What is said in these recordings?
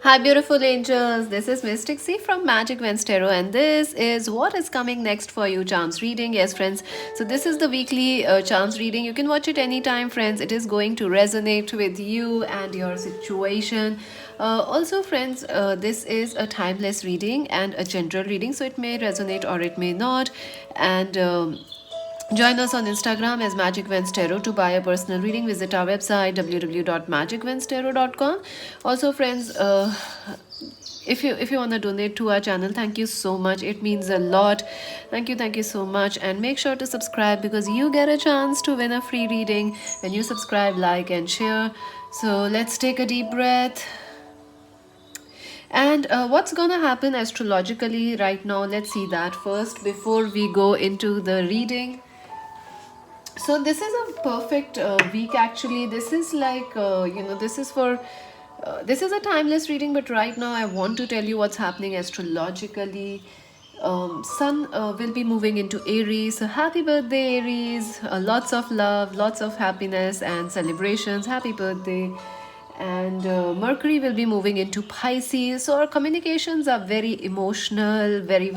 Hi, beautiful angels. This is Mystic C from Magic Vents Tarot, and this is what is coming next for you. Charms reading, yes, friends. So this is the weekly charms reading. You can watch it anytime, friends. It is going to resonate with you and your situation. Also, friends, this is a timeless reading and a general reading, so it may resonate or it may not. And join us on Instagram as Magic Vents Tarot. To buy a personal reading, visit our website www.magicventstarot.com. Also, friends, if you want to donate to our channel, thank you so much. It means a lot. Thank you so much. And make sure to subscribe because you get a chance to win a free reading when you subscribe, like, and share. So let's take a deep breath. And what's gonna happen astrologically right now? Let's see that first before we go into the reading. So this is a perfect week. Actually, this is like this is for this is a timeless reading, but right now I want to tell you what's happening astrologically. Sun will be moving into Aries, so happy birthday Aries. Lots of love, lots of happiness and celebrations. Happy birthday. And Mercury will be moving into Pisces, so our communications are very emotional, very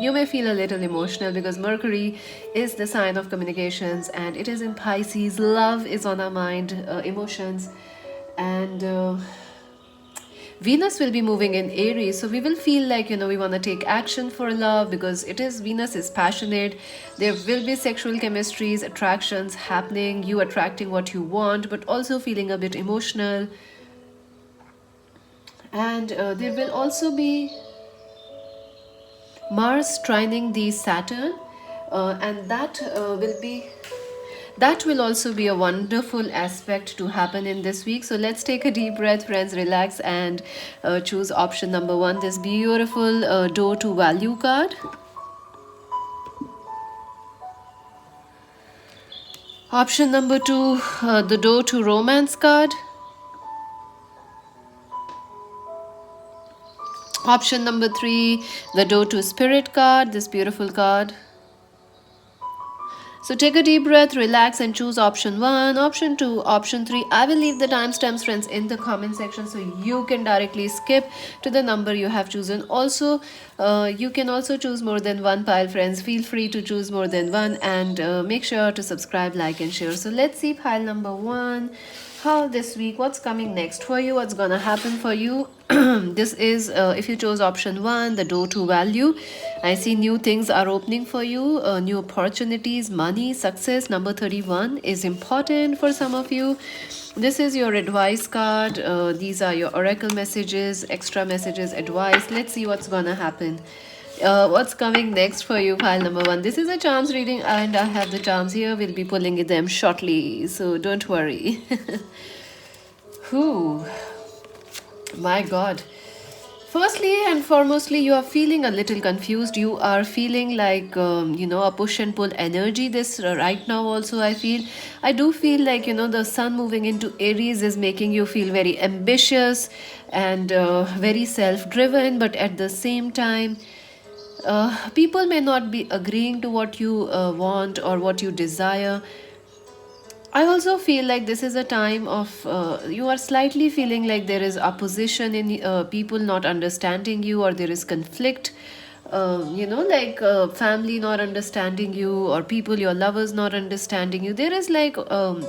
you may feel a little emotional because Mercury is the sign of communications and it is in Pisces. Love is on our mind, emotions. And Venus will be moving in Aries, so we will feel like we want to take action for love because it is Venus is passionate. There will be sexual chemistries, attractions happening, you attracting what you want, but also feeling a bit emotional. And there will also be Mars trining the Saturn, and that will also be a wonderful aspect to happen in this week. So let's take a deep breath, friends, relax, and choose option number one, this beautiful door to value card. Option number two, the door to romance card. Option number three, the door to spirit card, this beautiful card. So take a deep breath, relax, and choose option one, option two, option three. I will leave the timestamps, friends, in the comment section so you can directly skip to the number you have chosen. Also, you can also choose more than one pile, friends. Feel free to choose more than one, and make sure to subscribe, like, and share. So let's see pile number one. How this week, what's coming next for you, what's gonna happen for you. This is if you chose option one, the door to value. I see new things are opening for you, new opportunities, money, success. Number 31 is important for some of you. This is your advice card. These are your oracle messages, extra messages, advice. Let's see what's gonna happen. What's coming next for you, pile number one? This is a charms reading, and I have the charms here. We'll be pulling them shortly, so don't worry. Whew. My God. Firstly and foremostly, you are feeling a little confused. You are feeling like, a push and pull energy. This right now, also, I do feel like, the sun moving into Aries is making you feel very ambitious and very self driven, but at the same time, people may not be agreeing to what you want or what you desire. I also feel like this is a time of you are slightly feeling like there is opposition in people not understanding you, or there is conflict. Like family not understanding you, or people, your lovers not understanding you. There is like a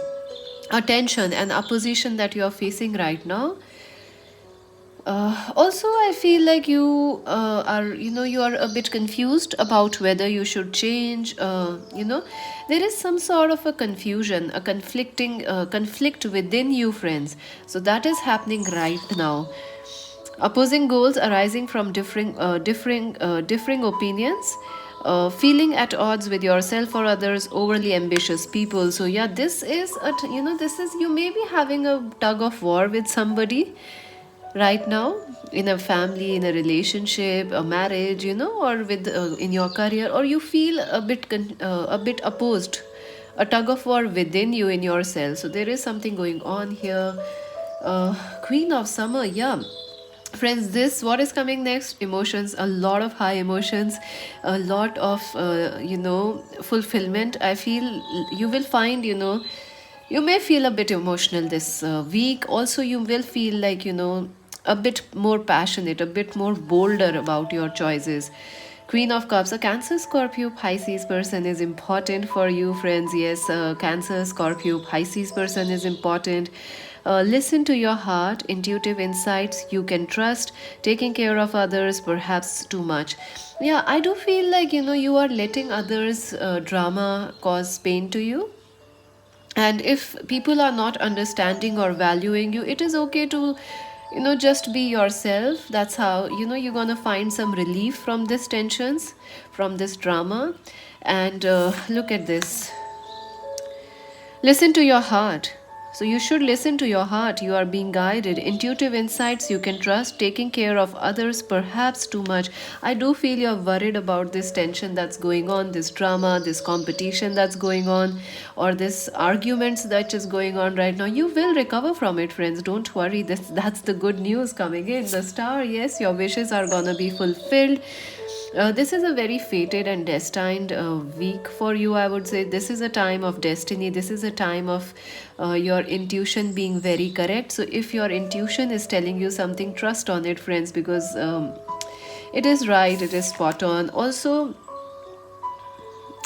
tension and opposition that you are facing right now. Also, I feel like you are a bit confused about whether you should change. There is some sort of a confusion, a conflict within you, friends. So that is happening right now. Opposing goals arising from differing opinions. Feeling at odds with yourself or others, overly ambitious people. So yeah, this is this is, you may be having a tug of war with somebody right now, in a family, in a relationship, a marriage, or with in your career, or you feel a bit opposed, a tug of war within you, in yourself. So there is something going on here. Queen of summer, yeah, friends, this what is coming next, emotions, a lot of high emotions, a lot of fulfillment. I feel you will find, you may feel a bit emotional this week. Also, you will feel like, a bit more passionate, a bit more bolder about your choices. Queen of Cups, a Cancer, Scorpio, Pisces person is important for you, friends. Yes, Cancer, Scorpio, Pisces person is important. Listen to your heart, intuitive insights you can trust, taking care of others, perhaps too much. Yeah, I do feel like, you are letting others' drama cause pain to you. And if people are not understanding or valuing you, it is okay to just be yourself. That's how you're gonna find some relief from this tensions, from this drama. And look at this. Listen to your heart. So you should listen to your heart. You are being guided. Intuitive insights you can trust, taking care of others, perhaps too much. I do feel you're worried about this tension that's going on, this drama, this competition that's going on, or this arguments that is going on right now. You will recover from it, friends. Don't worry. That's the good news coming in. The star, yes, your wishes are gonna be fulfilled. This is a very fated and destined week for you, I would say. This is a time of destiny. This is a time of your intuition being very correct. So, if your intuition is telling you something, trust on it, friends, because it is right, it is spot on. Also,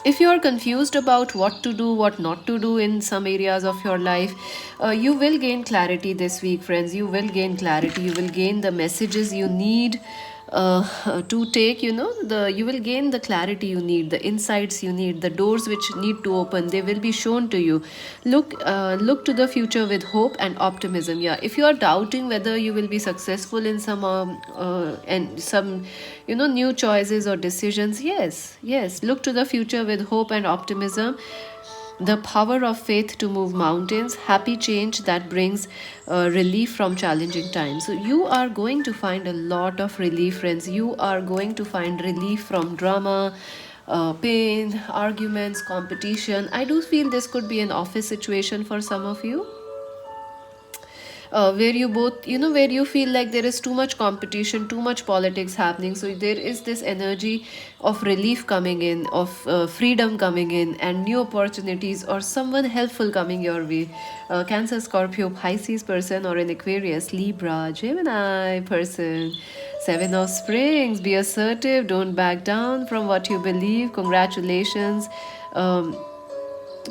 if you are confused about what to do, what not to do in some areas of your life, you will gain clarity this week, friends. You will gain clarity. You will gain the messages you need to take. You will gain the clarity you need, the insights you need, the doors which need to open. They will be shown to you. Look to the future with hope and optimism. Yeah, if you are doubting whether you will be successful in some and some new choices or decisions, yes, look to the future with hope and optimism. The power of faith to move mountains, happy change that brings relief from challenging times. So you are going to find a lot of relief, friends. You are going to find relief from drama, pain, arguments, competition. I do feel this could be an office situation for some of you, where you both where you feel like there is too much competition, too much politics happening. So there is this energy of relief coming in, of freedom coming in, and new opportunities or someone helpful coming your way. Cancer, Scorpio, Pisces person, or an Aquarius, Libra, Gemini person. Seven of Springs, be assertive, don't back down from what you believe. Congratulations.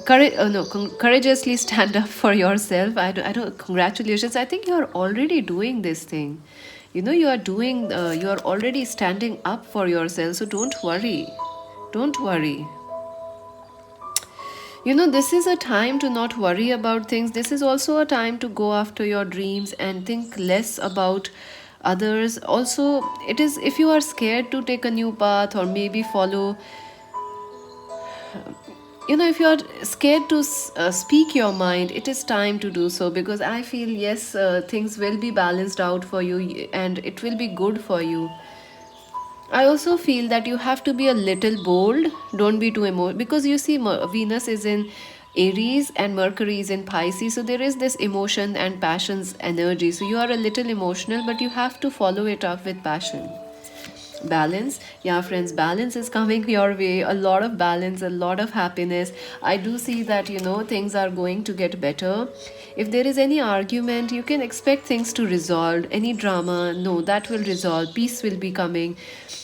Courageously stand up for yourself. I don't congratulations. I think you are already doing this thing. You are already standing up for yourself. So don't worry. This is a time to not worry about things. This is also a time to go after your dreams and think less about others. Also, it is, if you are scared to take a new path or maybe follow, if you're scared to speak your mind, it is time to do so, because I feel, yes, things will be balanced out for you and it will be good for you. I also feel that you have to be a little bold. Don't be too emotional, because you see, Venus is in Aries and Mercury is in Pisces. So there is this emotion and passions energy. So you are a little emotional, but you have to follow it up with passion. Balance, yeah, friends, balance is coming your way. A lot of balance, a lot of happiness. I do see that things are going to get better. If there is any argument, you can expect things to resolve. Any drama, no, that will resolve. Peace will be coming.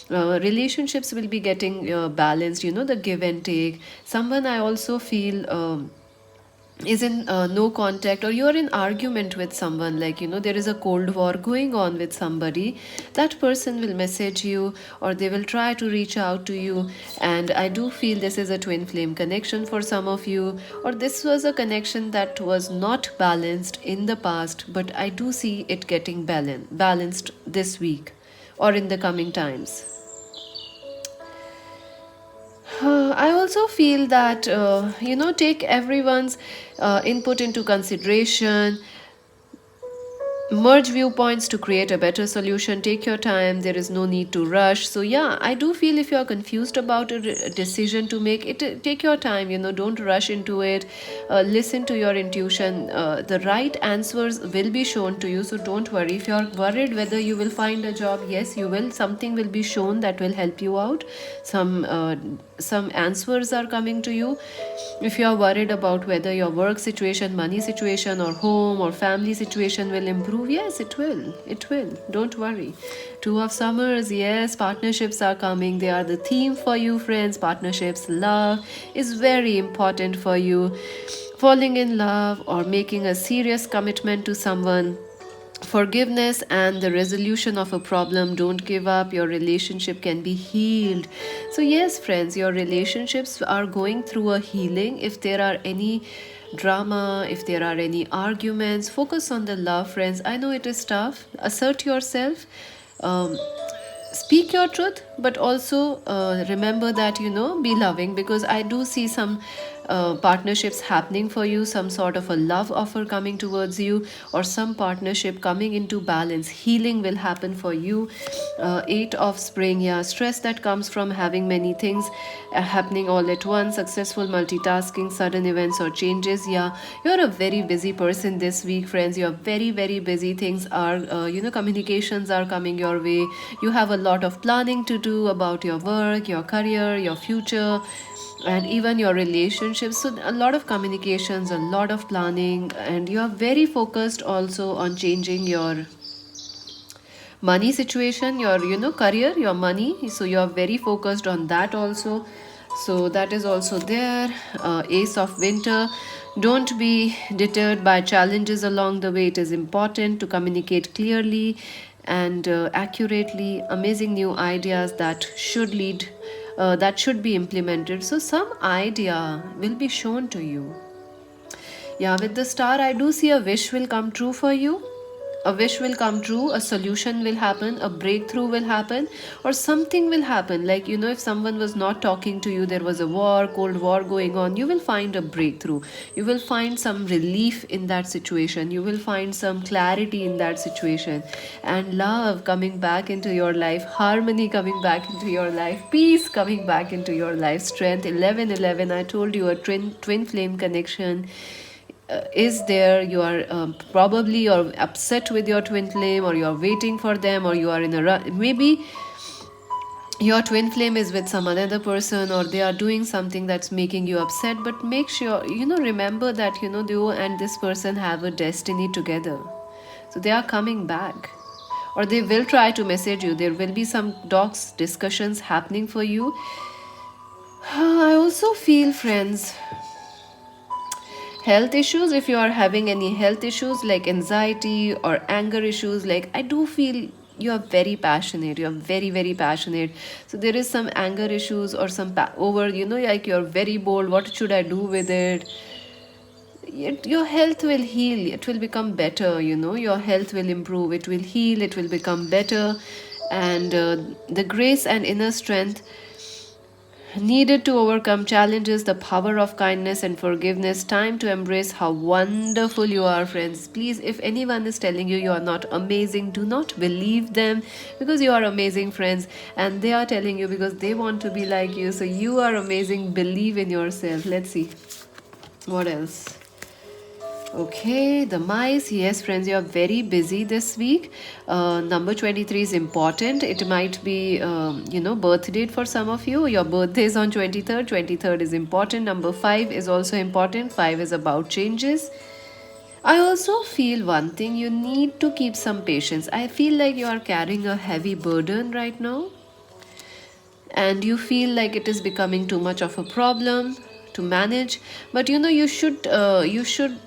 Relationships will be getting balanced, the give and take. Someone, I also feel, is in no contact, or you're in argument with someone, like there is a cold war going on with somebody. That person will message you, or they will try to reach out to you. And I do feel this is a twin flame connection for some of you, or this was a connection that was not balanced in the past, but I do see it getting balanced this week or in the coming times. I also feel that, take everyone's input into consideration, merge viewpoints to create a better solution. Take your time, there is no need to rush. So yeah, I do feel if you are confused about a decision to make it, take your time, don't rush into it. Listen to your intuition. The right answers will be shown to you, so don't worry. If you are worried whether you will find a job, yes, you will. Something will be shown that will help you out. Some answers are coming to you. If you are worried about whether your work situation, money situation, or home or family situation will improve, improve? Yes, it will. It will. Don't worry. Two of Summers, yes, partnerships are coming. They are the theme for you, friends. Partnerships, love is very important for you. Falling in love or making a serious commitment to someone, forgiveness and the resolution of a problem. Don't give up. Your relationship can be healed. So yes, friends, your relationships are going through a healing. If there are any drama, if there are any arguments, focus on the love, friends. I know it is tough. Assert yourself. um, Speak your truth, but also remember that, be loving, because I do see some partnerships happening for you, some sort of a love offer coming towards you, or some partnership coming into balance. Healing will happen for you. Eight of spring, yeah, stress that comes from having many things happening all at once, successful multitasking, sudden events or changes. Yeah, you're a very busy person this week, friends. You're very, very busy. Things are, communications are coming your way. You have a lot of planning to do about your work, your career, your future, and even your relationships. So a lot of communications, a lot of planning, and you are very focused also on changing your money situation, your career, your money. So you are very focused on that also. So that is also there. Ace of winter, don't be deterred by challenges along the way. It is important to communicate clearly and accurately. Amazing new ideas that should be implemented. So some idea will be shown to you. Yeah, with the star, I do see a wish will come true for you. A wish will come true, a solution will happen, a breakthrough will happen, or something will happen. Like, if someone was not talking to you, there was a war, cold war going on, you will find a breakthrough. You will find some relief in that situation. You will find some clarity in that situation. And love coming back into your life, harmony coming back into your life, peace coming back into your life, strength. 1111, I told you, a twin flame connection is there. You are probably you're upset with your twin flame, or you're waiting for them, or you are in a maybe your twin flame is with some another person, or they are doing something that's making you upset. But make sure, remember that, you and this person have a destiny together. So they are coming back, or they will try to message you. There will be some talks, discussions happening for you. I also feel, friends, health issues. If you are having any health issues like anxiety or anger issues, like, I do feel you are very passionate. You are very, very passionate. So there is some anger issues, or some over, like, you're very bold. What should I do with it? Your health will heal. It will become better. Your health will improve. It will heal. It will become better. And the grace and inner strength needed to overcome challenges, the power of kindness and forgiveness. Time to embrace how wonderful you are, friends. Please, if anyone is telling you you are not amazing, do not believe them, because you are amazing, friends. And they are telling you because they want to be like you. So you are amazing. Believe in yourself. Let's see. What else? Okay, the mice. Yes, friends, you are very busy this week. Number 23 is important. It might be, birth date for some of you. Your birthday is on 23rd. 23rd is important. Number 5 is also important. 5 is about changes. I also feel one thing, you need to keep some patience. I feel like you are carrying a heavy burden right now, and you feel like it is becoming too much of a problem to manage. But you should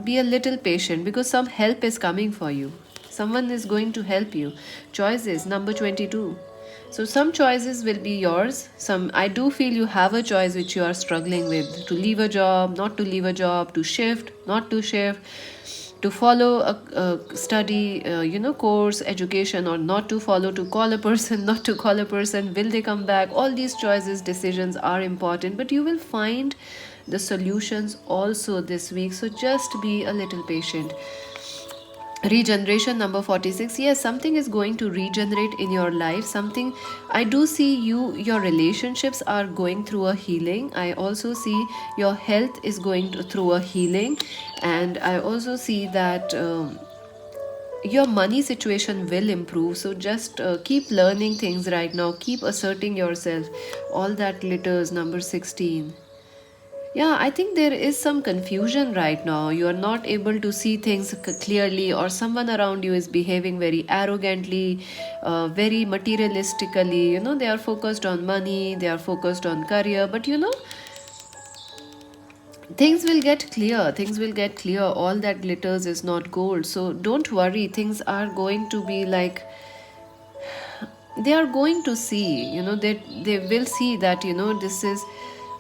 be a little patient, because some help is coming for you. Someone is going to help you. Choices, number 22. So some choices will be yours. I do feel you have a choice which you are struggling with: to leave a job, not to leave a job, to shift, not to shift, to follow a study, course, education, or not to follow, to call a person, not to call a person. Will they come back? All these choices, decisions are important, but you will find the solutions also this week. So just be a little patient. Regeneration, number 46. Yes, something is going to regenerate in your life. Something, I do see your relationships are going through a healing. I also see your health is going through a healing. And I also see that your money situation will improve. So just keep learning things right now. Keep asserting yourself. All that glitters, number 16. Yeah, I think there is some confusion right now. You are not able to see things clearly, or someone around you is behaving very arrogantly, very materialistically. They are focused on money, they are focused on career, but things will get clear. Things will get clear. All that glitters is not gold. So don't worry, things are going to be like, they are going to see, they will see that, this is,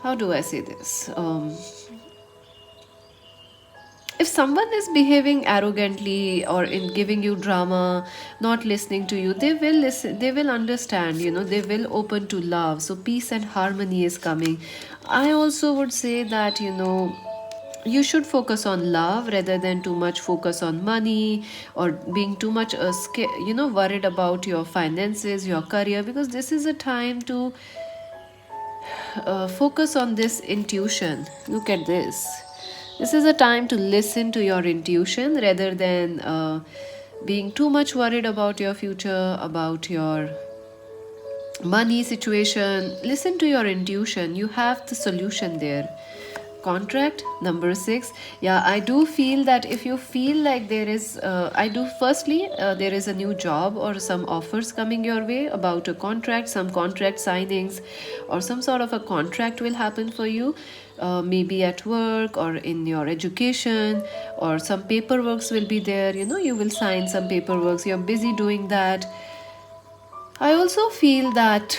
how do I say this? If someone is behaving arrogantly or in giving you drama, not listening to you, they will listen, they will understand, they will open to love. So peace and harmony is coming. I also would say that, you should focus on love rather than too much focus on money, or being too much worried about your finances, your career, because this is a time to focus on this intuition. Look at this. This is a time to listen to your intuition rather than being too much worried about your future, about your money situation. Listen to your intuition. You have the solution there. Contract number 6. Yeah, I do feel that if you feel like there is, I do firstly, there is a new job or some offers coming your way about a contract, some contract signings, or some sort of a contract will happen for you. Maybe at work or in your education, or some paperworks will be there. You will sign some paperworks. You're busy doing that. I also feel that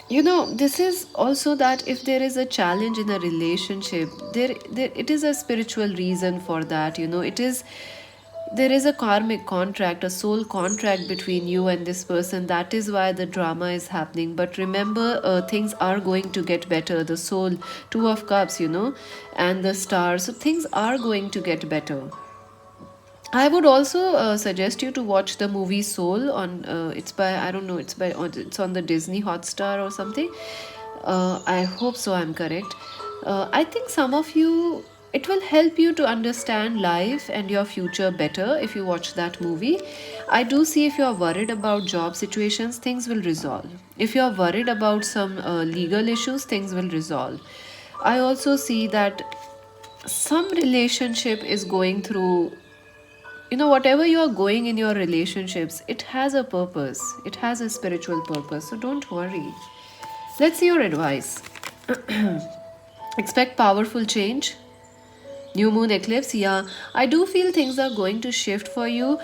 this is also that if there is a challenge in a relationship, there it is a spiritual reason for that. It is, there is a karmic contract, a soul contract between you and this person. That is why the drama is happening. But remember, things are going to get better. The soul, two of cups, and the stars, so things are going to get better. I would also suggest you to watch the movie Soul on. It's by, I don't know. It's on the Disney Hotstar or something. I hope so. I'm correct. I think some of you, it will help you to understand life and your future better if you watch that movie. I do see, if you are worried about job situations, things will resolve. If you are worried about some legal issues, things will resolve. I also see that some relationship is going through, whatever you are going in your relationships, it has a purpose, it has a spiritual purpose. So don't worry. Let's see your advice. Expect powerful change. New moon eclipse, yeah, I do feel things are going to shift for you.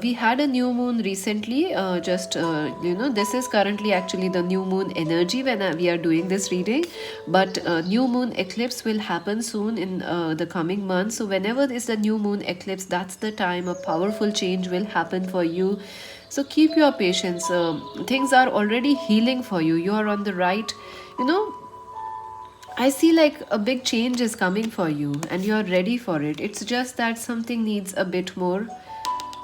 We had a new moon recently. This is currently actually the new moon energy when we are doing this reading. But new moon eclipse will happen soon in the coming months. So whenever is the new moon eclipse, that's the time a powerful change will happen for you. So keep your patience. Things are already healing for you. You are on the right, you know I see like a big change is coming for you and you're ready for it. It's just that something needs a bit more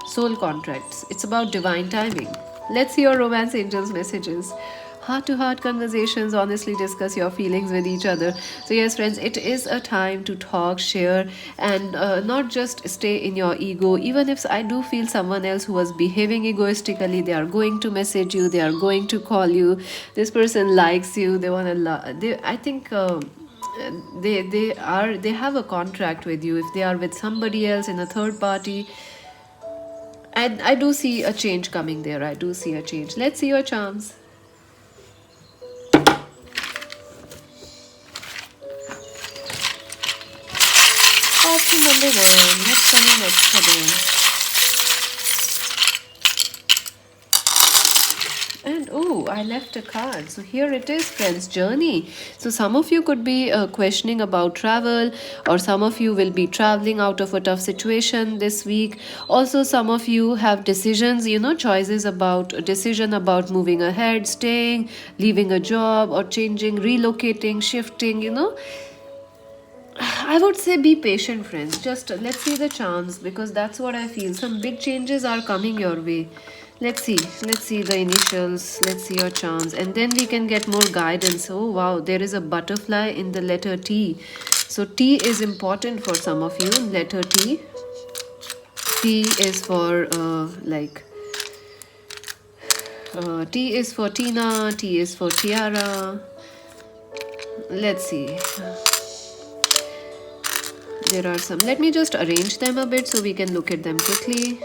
soul contracts. It's about divine timing. Let's hear romance angels' messages. Heart to heart conversations, honestly discuss your feelings with each other. So, yes, friends, it is a time to talk, share, and not just stay in your ego. Even if I do feel someone else who was behaving egoistically, they are going to message you, they are going to call you. This person likes you, they want to I think. They have a contract with you. If they are with somebody else in a third party, and I do see a change coming there. I do see a change. Let's see your charms. Option number 1. What's coming next for them? And oh, I left a card. So here it is, friends. Journey. So some of you could be questioning about travel, or some of you will be traveling out of a tough situation this week. Also, some of you have decisions, choices about, a decision about moving ahead, staying, leaving a job, or changing, relocating, shifting. I would say be patient, friends. Just let's see the charms, because that's what I feel. Some big changes are coming your way. Let's see. Let's see the initials. Let's see your charms. And then we can get more guidance. Oh, wow. There is a butterfly in the letter T. So, T is important for some of you. Letter T. T is for T is for Tina. T is for Tiara. let's see. There are some. Let me just arrange them a bit so we can look at them quickly.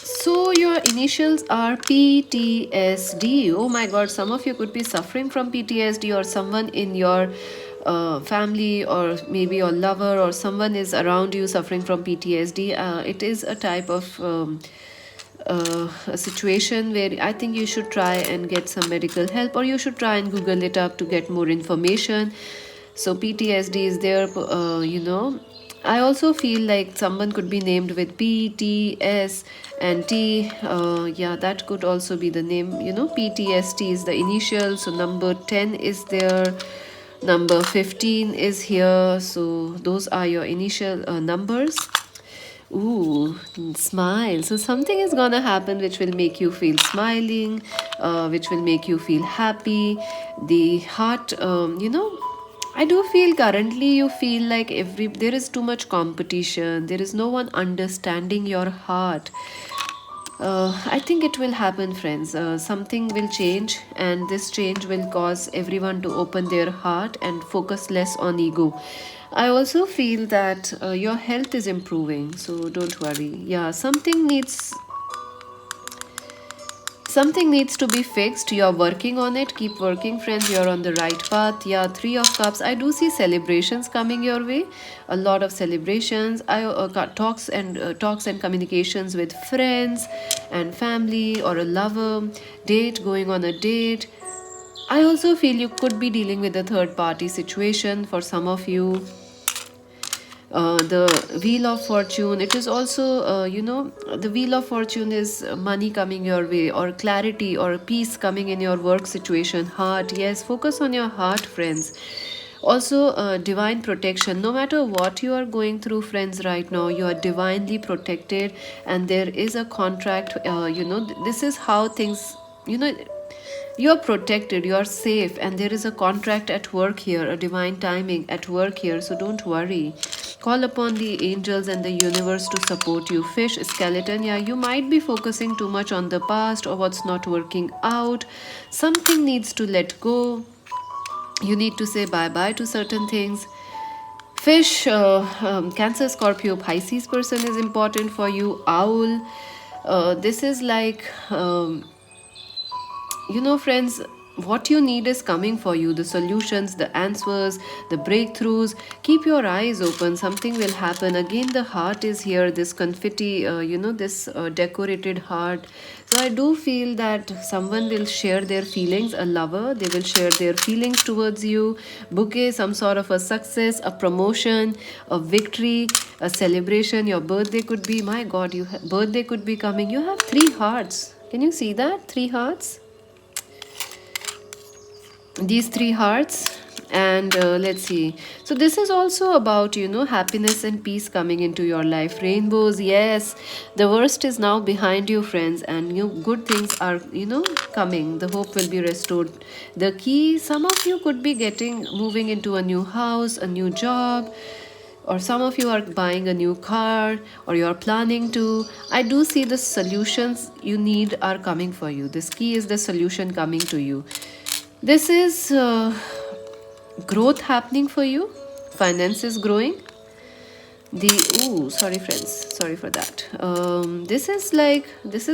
So your initials are PTSD. Oh my god, some of you could be suffering from PTSD, or someone in your family, or maybe your lover, or someone is around you suffering from PTSD. It is a type of a situation where I think you should try and get some medical help, or you should try and Google it up to get more information. So PTSD is there, I also feel like someone could be named with P, T, S, and T. Yeah, that could also be the name. PTSD is the initial. So number 10 is there. Number 15 is here. So those are your initial numbers. Ooh, smile. So something is gonna happen which will make you feel smiling, which will make you feel happy. The heart, I do feel currently you feel like there is too much competition. There is no one understanding your heart. I think it will happen, friends. Something will change, and this change will cause everyone to open their heart and focus less on ego. I also feel that your health is improving, so don't worry. Yeah, something needs to be fixed. You're working on it. Keep working, friends. You're on the right path. Yeah, Three of Cups. I do see celebrations coming your way. A lot of celebrations. I got talks and communications with friends and family, or a lover. Date, going on a date. I also feel you could be dealing with a third party situation for some of you. The Wheel of Fortune, it is also, the Wheel of Fortune is money coming your way, or clarity or peace coming in your work situation. Heart, yes, focus on your heart, friends. Also, divine protection. No matter what you are going through, friends, right now, you are divinely protected, and there is a contract. This is how things, you are protected, you are safe, and there is a contract at work here, a divine timing at work here. So don't worry. Call upon the angels and the universe to support you. Fish, skeleton, yeah, you might be focusing too much on the past or what's not working out. Something needs to let go. You need to say bye bye to certain things. Fish, Cancer, Scorpio, Pisces person is important for you. Owl, this is like, friends, what you need is coming for you. The solutions, the answers, the breakthroughs. Keep your eyes open. Something will happen. Again, the heart is here. This confetti, this decorated heart. So I do feel that someone will share their feelings. A lover, they will share their feelings towards you. Bouquet, some sort of a success, a promotion, a victory, a celebration. Your birthday could be, my God, birthday could be coming. You have three hearts. Can you see that? Three hearts. These three hearts. And let's see, so this is also about happiness and peace coming into your life. Rainbows, yes, the worst is now behind you, friends, and new good things are coming. The hope will be restored. The key, some of you could be moving into a new house, a new job, or some of you are buying a new car, or you're planning to. I do see the solutions you need are coming for you. This key is the solution coming to you. This is growth happening for you. Finance is growing. Sorry, friends, sorry for that. This is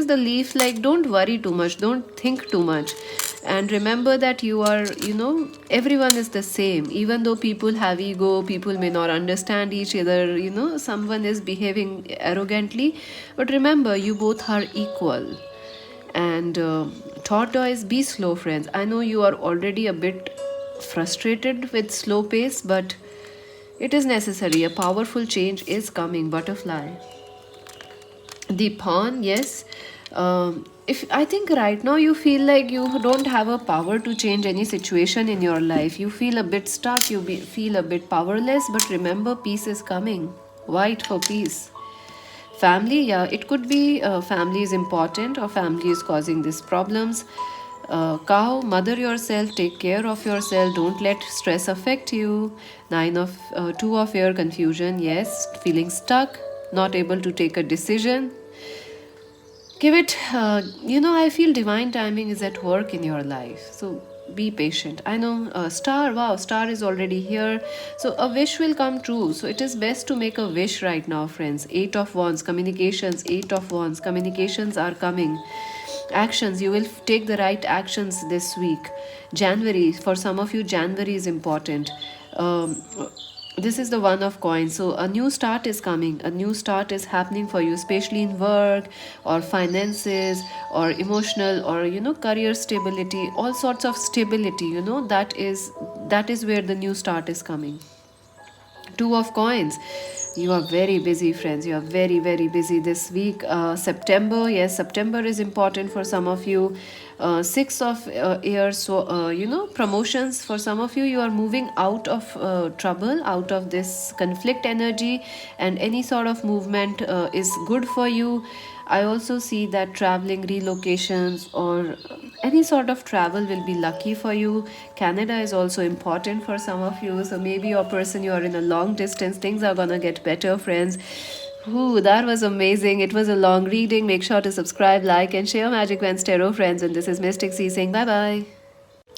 the leaf. Like, don't worry too much, don't think too much, and remember that you are, everyone is the same. Even though people have ego, people may not understand each other, someone is behaving arrogantly, but remember, you both are equal. And tortoise, be slow, friends. I know you are already a bit frustrated with slow pace, but it is necessary. A powerful change is coming. Butterfly, the pawn, yes. If I think right now you feel like you don't have a power to change any situation in your life, you feel a bit stuck, feel a bit powerless, but remember, peace is coming. White for peace. Family, yeah, it could be family is important, or family is causing these problems. Cow, mother yourself, take care of yourself, don't let stress affect you. Nine of two of your confusion, yes, feeling stuck, not able to take a decision. Give it, I feel divine timing is at work in your life. So be patient. I know, star, wow, star is already here. So a wish will come true. So it is best to make a wish right now, friends. Eight of Wands, communications, Eight of Wands, communications are coming. Actions, you will take the right actions this week. January, for some of you, January is important. Um, this is the One of Coins. So a new start is coming, a new start is happening for you, especially in work or finances or emotional or career stability, all sorts of stability. That is where the new start is coming. Two of Coins. You are very busy, friends. You are very, very busy this week. September, yes, September is important for some of you. Six of years, so promotions for some of you. You are moving out of trouble, out of this conflict energy, and any sort of movement is good for you. I also see that traveling, relocations, or any sort of travel will be lucky for you. Canada is also important for some of you. So maybe your person, you are in a long distance, things are gonna get better, friends. Ooh, that was amazing. It was a long reading. Make sure to subscribe, like, and share Magic Vans Tarot, friends. And this is Mystic C saying bye bye.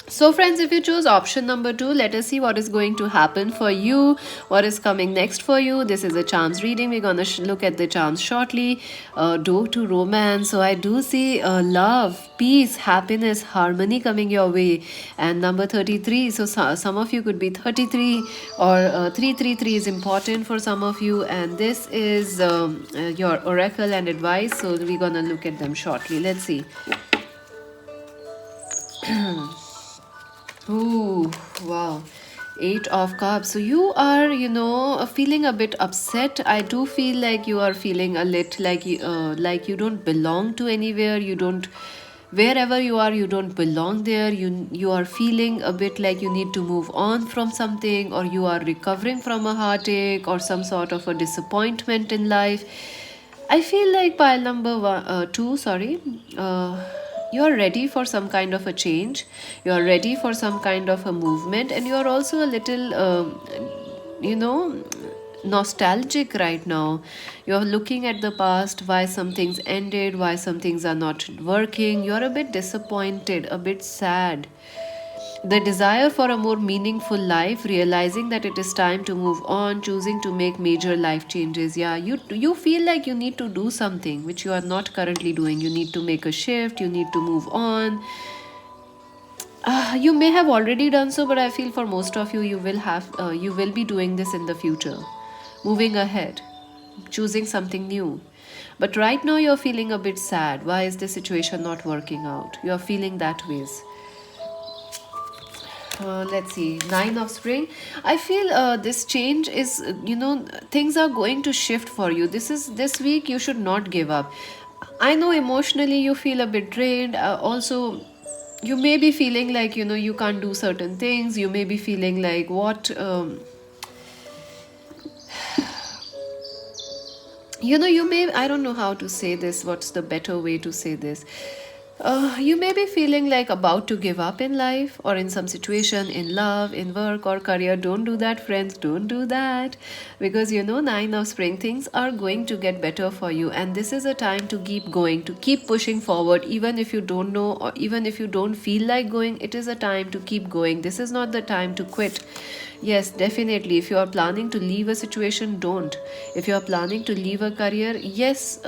So, friends, if you choose option number 2, let us see what is going to happen for you, what is coming next for you. This is a charms reading. We're going to look at the charms shortly. Door to romance. So, I do see love, peace, happiness, harmony coming your way. And number 33. So, some of you could be 33, or 333 is important for some of you. And this is your oracle and advice. So, we're going to look at them shortly. Let's see. Ooh, wow. Eight of Cups. So you are, feeling a bit upset. I do feel like you are feeling a little like you don't belong to anywhere. You don't, wherever you are, you don't belong there. You are feeling a bit like you need to move on from something, or you are recovering from a heartache or some sort of a disappointment in life. I feel like pile number two, sorry. You are ready for some kind of a change. You are ready for some kind of a movement, and you are also a little, you know, nostalgic right now. You are looking at the past, why some things ended, why some things are not working. You are a bit disappointed, a bit sad. The desire for a more meaningful life, realizing that it is time to move on, choosing to make major life changes. Yeah, you feel like you need to do something which you are not currently doing. You need to make a shift, you need to move on. You may have already done so, but I feel for most of you, you will be doing this in the future, moving ahead, choosing something new. But right now you're feeling a bit sad. Why is this situation not working out? You're feeling that ways. Let's see, Nine of Spring. I feel this change is, things are going to shift for you. This week you should not give up. I know emotionally you feel a bit drained. Also, you may be feeling like you can't do certain things. You may be feeling like what. You may, I don't know how to say this, what's the better way to say this. You may be feeling like about to give up in life or in some situation, in love, in work or career. Don't do that, friends. Don't do that. Because Nine of Spring, things are going to get better for you. And this is a time to keep going, to keep pushing forward. Even if you don't know, or even if you don't feel like going, it is a time to keep going. This is not the time to quit. Yes, definitely. If you are planning to leave a situation, don't. If you are planning to leave a career, yes,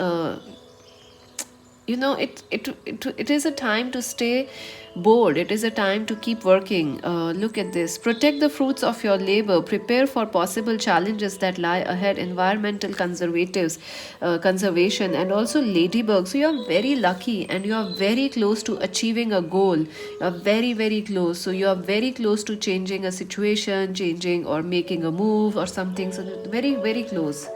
it is a time to stay bold. It is a time to keep working. Look at this. Protect the fruits of your labor. Prepare for possible challenges that lie ahead. Environmental conservatives, conservation, and also ladybug. So you are very lucky, and you are very close to achieving a goal. You are very, very close. So you are very close to changing a situation, changing or making a move or something. So very, very close.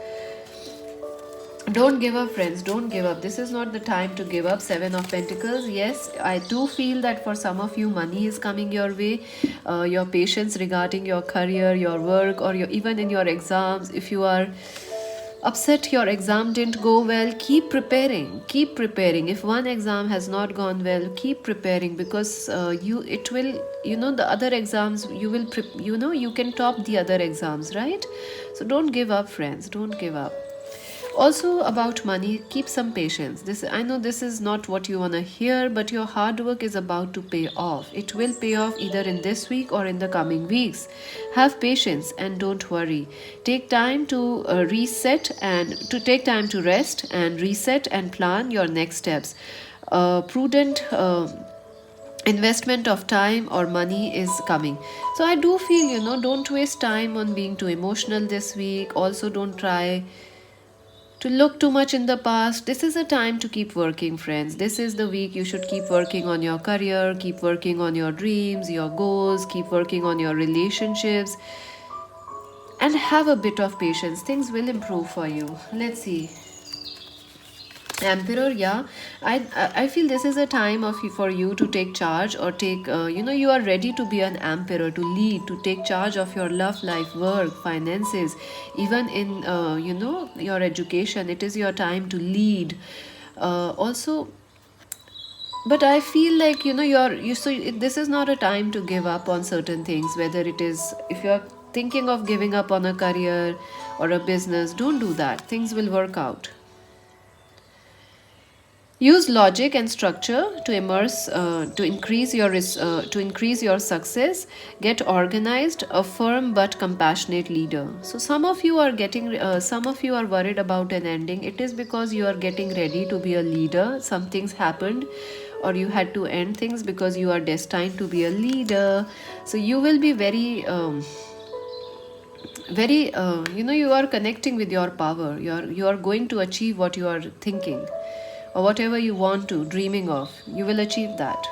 Don't give up, friends. Don't give up. This is not the time to give up. Seven of Pentacles. Yes, I do feel that for some of you, money is coming your way. Your patience regarding your career, your work, or even in your exams. If you are Upset your exam didn't go well, keep preparing, keep preparing. If one exam has not gone well, keep preparing, because you it will, the other exams you will you can top the other exams, right? So don't give up, friends, don't give up. Also, about money, keep some patience. This, I know this is not what you want to hear, but your hard work is about to pay off. It will pay off either in this week or in the coming weeks. Have patience and don't worry. Take time to reset and to take time to rest and reset and plan your next steps. Prudent investment of time or money is coming. So I do feel, don't waste time on being too emotional this week. Also, don't try to look too much in the past. This is a time to keep working, friends. This is the week you should keep working on your career, keep working on your dreams, your goals, keep working on your relationships, and have a bit of patience. Things will improve for you. Let's see. Emperor, yeah, I feel this is a time of for you to take charge, or take you are ready to be an emperor, to lead, to take charge of your love life, work, finances, even in your education. It is your time to lead. Also, but I feel like this is not a time to give up on certain things. Whether it is, if you're thinking of giving up on a career or a business, don't do that. Things will work out. Use logic and structure to to increase your success. Get organized, a firm but compassionate leader. So some of you are worried about an ending. It is because you are getting ready to be a leader. Some things happened, or you had to end things because you are destined to be a leader. So you will be very you are connecting with your power. You are going to achieve what you are thinking, or whatever you want to, dreaming of, you will achieve that.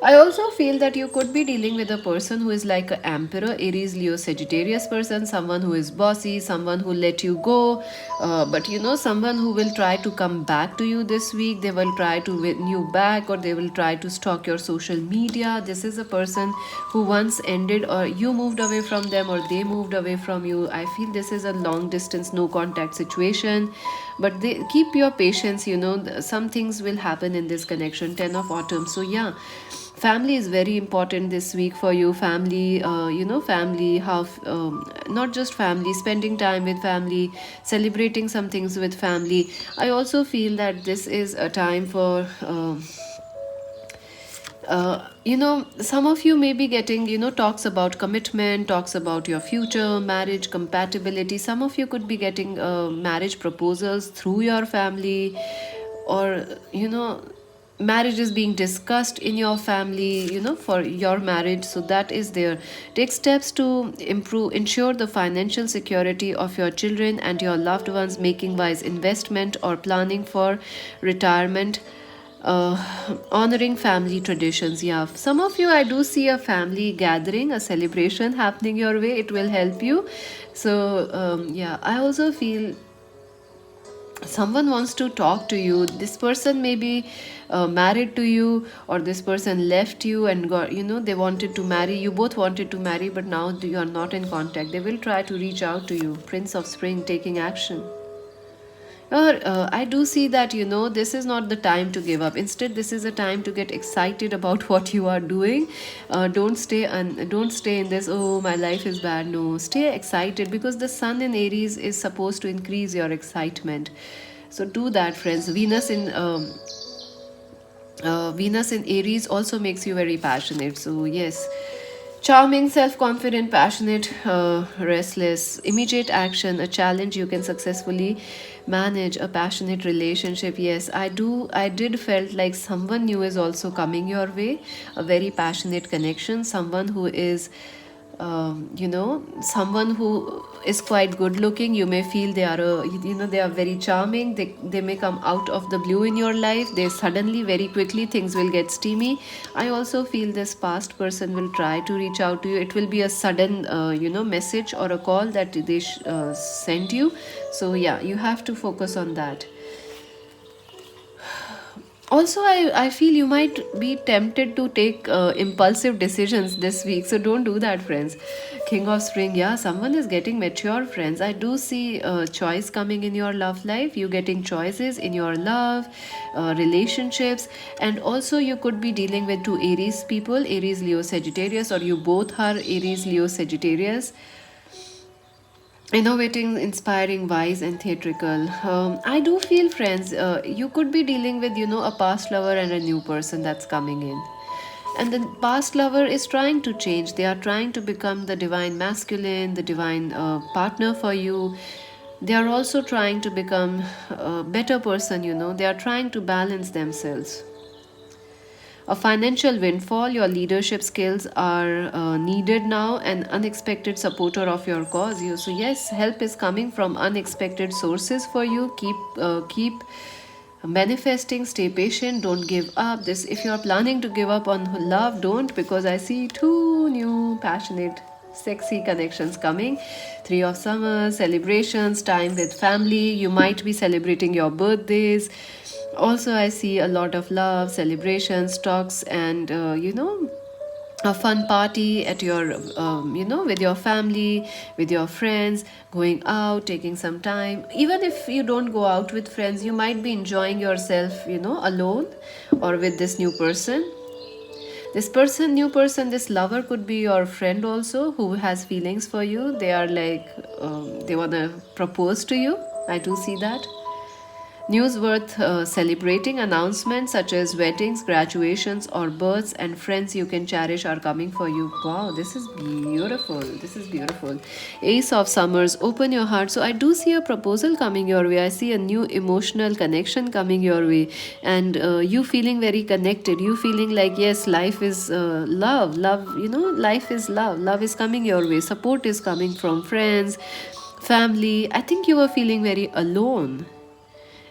I also feel that you could be dealing with a person who is like an emperor, Aries, Leo, Sagittarius person, someone who is bossy, someone who let you go, but someone who will try to come back to you this week. They will try to win you back, or they will try to stalk your social media. This is a person who once ended, or you moved away from them, or they moved away from you. I feel this is a long distance, no contact situation, but they keep your patience. Some things will happen in this connection. 10 of autumn. So yeah, family is very important this week for you. Family, family, how not just family, spending time with family, celebrating some things with family. I also feel that this is a time for some of you may be getting, talks about commitment, talks about your future, marriage compatibility. Some of you could be getting marriage proposals through your family, or, marriage is being discussed in your family, for your marriage. So that is there. Take steps to ensure the financial security of your children and your loved ones, making wise investment or planning for retirement. Honoring family traditions. Yeah, some of you, I do see a family gathering, a celebration happening your way. It will help you. So yeah, I also feel someone wants to talk to you. This person may be married to you, or this person left you and got, they wanted to marry you, both wanted to marry, but now you are not in contact. They will try to reach out to you. Prince of Spring, taking action. Or I do see that, this is not the time to give up. Instead, this is a time to get excited about what you are doing. Don't stay in this, oh, my life is bad. No, stay excited, because the sun in Aries is supposed to increase your excitement. So do that, friends. Venus in Aries also makes you very passionate. So yes, charming, self confident, passionate, restless, immediate action, a challenge you can successfully manage, a passionate relationship. Yes, I did felt like someone new is also coming your way, a very passionate connection, someone who is someone who is quite good looking. You may feel they are they are very charming. They may come out of the blue in your life. They suddenly, very quickly, things will get steamy. I also feel this past person will try to reach out to you. It will be a sudden message or a call that they send you. So yeah, you have to focus on that. Also, I feel you might be tempted to take impulsive decisions this week, so don't do that, friends. King of spring, yeah, someone is getting mature, friends. I do see choice coming in your love life, you getting choices in your love, relationships. And also you could be dealing with two Aries people, Aries, Leo, Sagittarius, or you both are Aries, Leo, Sagittarius. Innovating, inspiring, wise, and theatrical. I do feel, friends, you could be dealing with, a past lover and a new person that's coming in. And the past lover is trying to change. They are trying to become the divine masculine, the divine partner for you. They are also trying to become a better person, They are trying to balance themselves. A financial windfall, your leadership skills are needed now, an unexpected supporter of your cause. So yes, help is coming from unexpected sources for you. Keep manifesting, stay patient, don't give up. This, if you're planning to give up on love, don't, because I see two new passionate sexy connections coming. Three of summer celebrations, time with family. You might be celebrating your birthdays. Also, I see a lot of love, celebrations, talks, and a fun party at your with your family, with your friends, going out, taking some time. Even if you don't go out with friends, you might be enjoying yourself, alone or with this new person. This person, new person, this lover could be your friend also, who has feelings for you. They are like, they want to propose to you. I do see that. News worth celebrating, announcements such as weddings, graduations, or births, and friends you can cherish are coming for you. Wow, this is beautiful. This is beautiful. Ace of Summers, open your heart. So, I do see a proposal coming your way. I see a new emotional connection coming your way, and you feeling very connected. You feeling like, yes, life is love. Love, life is love. Love is coming your way. Support is coming from friends, family. I think you were feeling very alone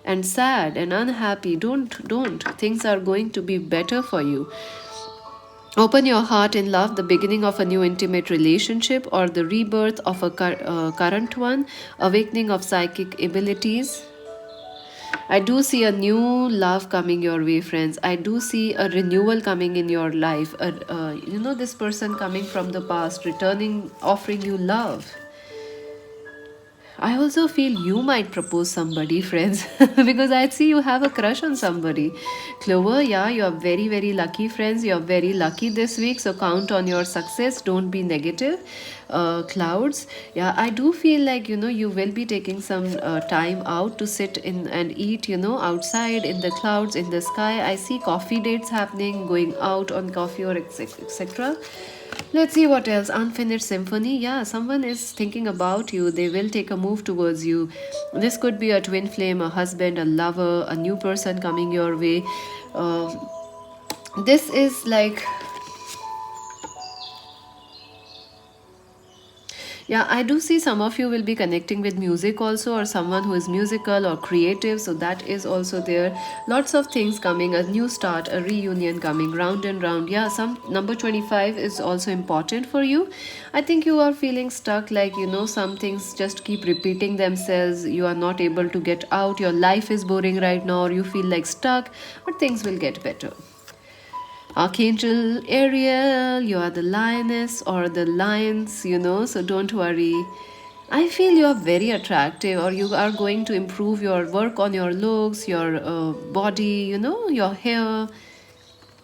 and sad and unhappy. Don't, things are going to be better for you. Open your heart in love, the beginning of a new intimate relationship or the rebirth of a current one, awakening of psychic abilities. I do see a new love coming your way, friends. I do see a renewal coming in your life. This person coming from the past, returning, offering you love. I also feel you might propose somebody, friends, because I see you have a crush on somebody. Clover, yeah, you are very, very lucky, friends. You are very lucky this week, so count on your success. Don't be negative. Clouds, yeah, I do feel like, you will be taking some time out to sit in and eat, outside in the clouds, in the sky. I see coffee dates happening, going out on coffee or etc. Let's see what else. Unfinished symphony. Yeah, someone is thinking about you. They will take a move towards you. This could be a twin flame, a husband, a lover, a new person coming your way. Uh, this is like, yeah, I do see some of you will be connecting with music also, or someone who is musical or creative. So that is also there. Lots of things coming, a new start, a reunion coming, round and round. Yeah, some number 25 is also important for you. I think you are feeling stuck, like, some things just keep repeating themselves. You are not able to get out. Your life is boring right now, or you feel like stuck, but things will get better. Archangel Ariel, you are the lioness or the lions, so don't worry. I feel you are very attractive, or you are going to improve your work on your looks, your body, your hair.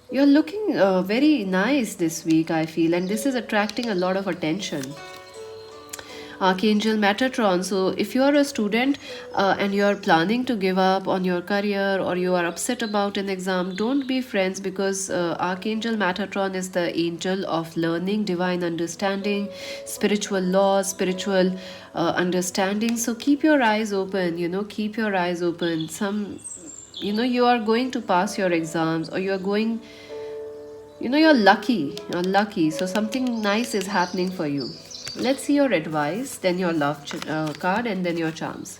You're looking very nice this week, I feel, and this is attracting a lot of attention. Archangel Metatron. So, if you are a student and you are planning to give up on your career, or you are upset about an exam, don't be, friends, because Archangel Metatron is the angel of learning, divine understanding, spiritual laws, spiritual understanding. So, keep your eyes open, keep your eyes open. You are going to pass your exams, or you are going, you're lucky, so something nice is happening for you. Let's see your advice, then your love card, and then your charms.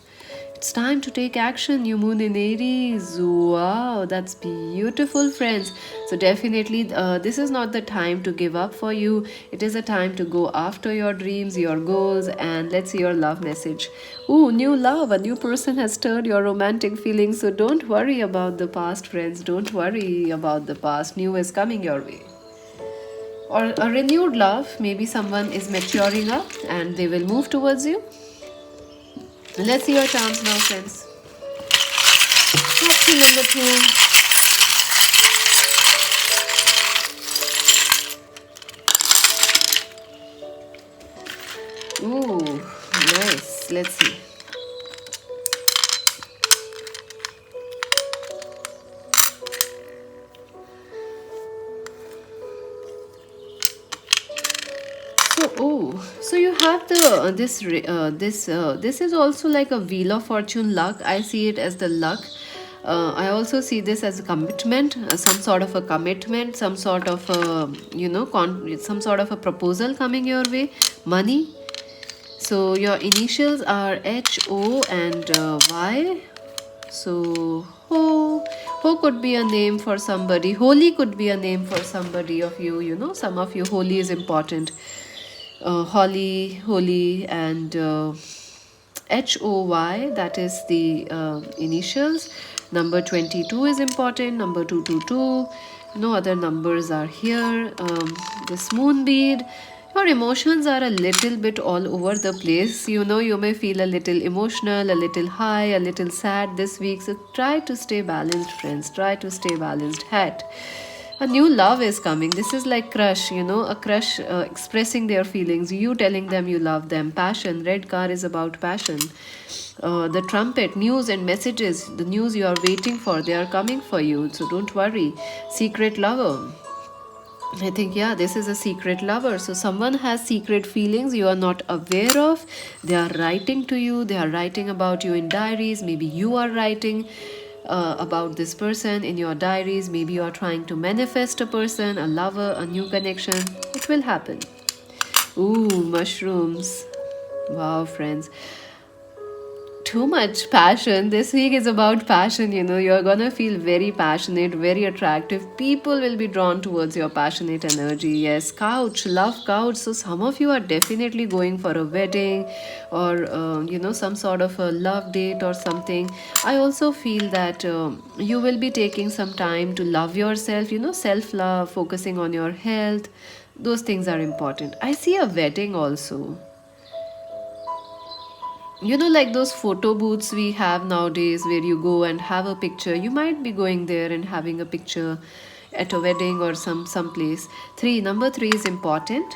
It's time to take action. New moon in Aries. Wow, that's beautiful, friends. So, definitely, this is not the time to give up for you. It is a time to go after your dreams, your goals, and let's see your love message. Ooh, new love. A new person has stirred your romantic feelings. So, don't worry about the past, friends. Don't worry about the past. New is coming your way. Or a renewed love. Maybe someone is maturing up and they will move towards you. Let's see your charms now, friends. Option number two. Ooh, nice. Let's see. So you have the this is also like a wheel of fortune luck. I see it as the luck. I also see this as a commitment, some sort of a commitment, some sort of a some sort of a proposal coming your way. Money. So your initials are HO and Y. So Ho could be a name for somebody. Holy could be a name for somebody of you. You know, some of you holy is important. Holly, Holy, and HOY, that is the initials. Number 22 is important. Number 222. No other numbers are here. This moon bead. Your emotions are a little bit all over the place. You know, you may feel a little emotional, a little high, a little sad this week. So try to stay balanced, friends. Try to stay balanced. Hat. A new love is coming. This is like crush, you know, a crush expressing their feelings, you telling them you love them. Passion. Red car is about passion. The trumpet, news and messages, the news you are waiting for, they are coming for you, so don't worry. Secret lover. I think, yeah, this is a secret lover. So, someone has secret feelings you are not aware of. They are writing to you, they are writing about you in diaries. Maybe you are writing about this person in your diaries. Maybe you are trying to manifest a person, a lover, a new connection. It will happen. Ooh, mushrooms. Wow, friends, too much passion. This week is about passion. You know, you're gonna feel very passionate, very attractive. People will be drawn towards your passionate energy. Yes, couch, love couch. So some of you are definitely going for a wedding, or some sort of a love date or something. I also feel that you will be taking some time to love yourself. You know, self love, focusing on your health. Those things are important. I see a wedding also. You know, like those photo booths we have nowadays where you go and have a picture. You might be going there and having a picture at a wedding or some place. Number three is important.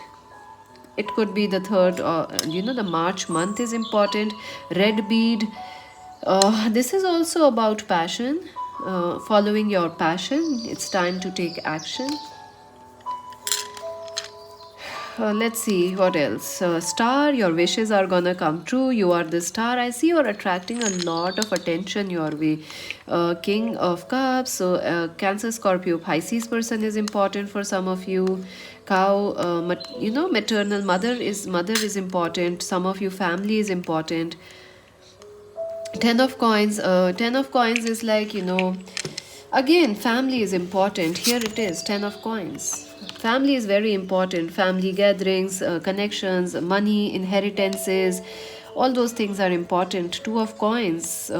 It could be the third, or the March month is important. Red bead. This is also about passion. Following your passion, it's time to take action. Let's see what else. Star, your wishes are gonna come true. You are the star. I see you're attracting a lot of attention your way. King of Cups. So, Cancer, Scorpio, Pisces person is important for some of you. Cow, maternal mother is important. Some of you family is important. Ten of Coins. Ten of Coins is like, again, family is important. Here it is, Ten of Coins. Family is very important. Family gatherings, connections, money, inheritances, all those things are important. Two of Coins.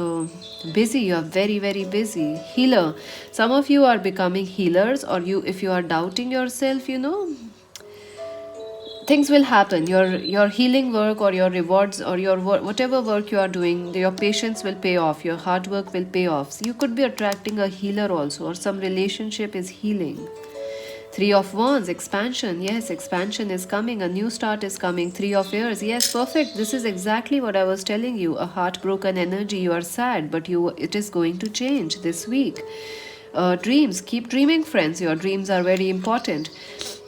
Busy, you are very, very busy. Healer. Some of you are becoming healers, or if you are doubting yourself, things will happen. Your healing work, or your rewards, or your whatever work you are doing, your patience will pay off, your hard work will pay off. So you could be attracting a healer also, or some relationship is healing. Three of Wands, expansion. Yes, expansion is coming. A new start is coming. Three of Airs. Yes, perfect. This is exactly what I was telling you. A heartbroken energy. You are sad, but it is going to change this week. Dreams. Keep dreaming, friends. Your dreams are very important.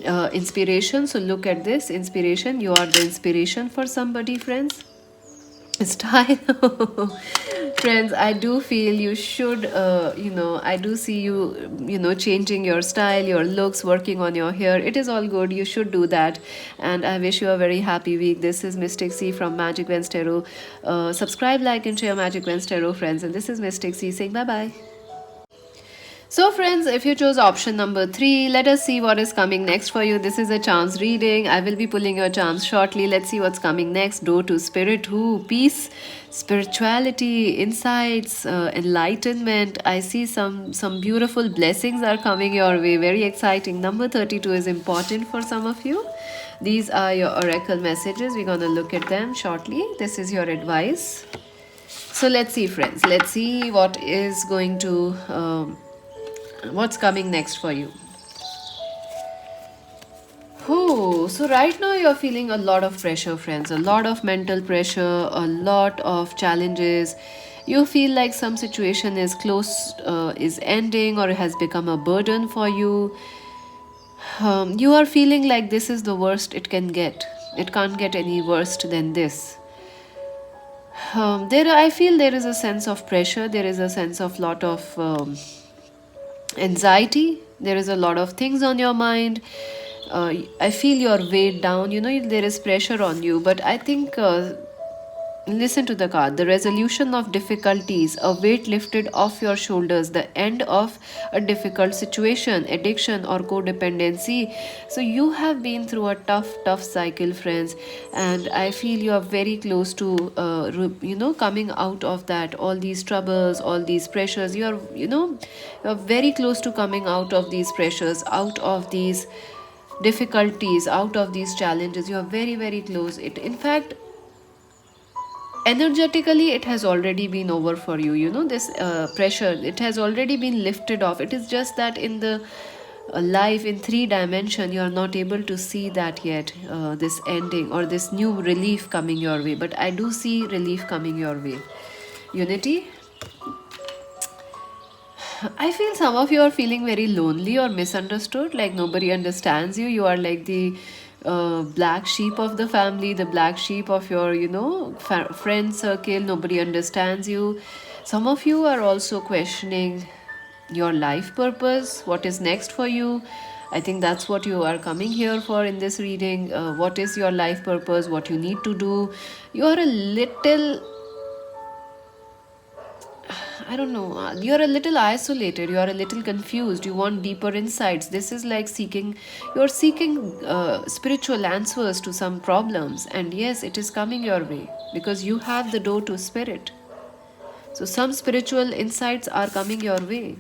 Inspiration. So look at this. Inspiration. You are the inspiration for somebody, friends. Style. Friends, I do feel you should, I do see you, changing your style, your looks, working on your hair. It is all good. You should do that. And I wish you a very happy week. This is Mystic C from Magic Wednesday Tarot. Subscribe, like, and share Magic Wednesday Tarot, friends. And this is Mystic C saying bye bye. So friends, if you chose option number 3, let us see what is coming next for you. This is a chance reading. I will be pulling your charms shortly. Let's see what's coming next. Door to spirit, who, peace, spirituality, insights, enlightenment. I see some beautiful blessings are coming your way. Very exciting. Number 32 is important for some of you. These are your oracle messages. We're going to look at them shortly. This is your advice. So let's see, friends. Let's see what is going to what's coming next for you. Oh, so right now you're feeling a lot of pressure, friends, a lot of mental pressure, a lot of challenges. You feel like some situation is close, is ending, or has become a burden for you. You are feeling like this is the worst it can get. It can't get any worse than this. I feel there is a sense of pressure. There is a sense of lot of anxiety. There is a lot of things on your mind. I feel you're weighed down. There is pressure on you, but I think listen to the card. The resolution of difficulties, a weight lifted off your shoulders, the end of a difficult situation, addiction or codependency. So you have been through a tough cycle, friends, and I feel you are very close to coming out of that. All these troubles, all these pressures, you're very close to coming out of these pressures, out of these difficulties, out of these challenges. You are very, very close. It, in fact, energetically it has already been over for you. This pressure, it has already been lifted off. It is just that in the life in 3 dimension you are not able to see that yet, this ending or this new relief coming your way. But I do see relief coming your way. Unity. I feel some of you are feeling very lonely or misunderstood, like nobody understands you. You are like the black sheep of the family, the black sheep of your, friend circle. Nobody understands you. Some of you are also questioning your life purpose. What is next for you? I think that's what you are coming here for in this reading. What is your life purpose? What you need to do? You are a little, I don't know, you're a little isolated, you're a little confused, you want deeper insights. This is like you're seeking spiritual answers to some problems. And yes, it is coming your way because you have the door to spirit. So some spiritual insights are coming your way.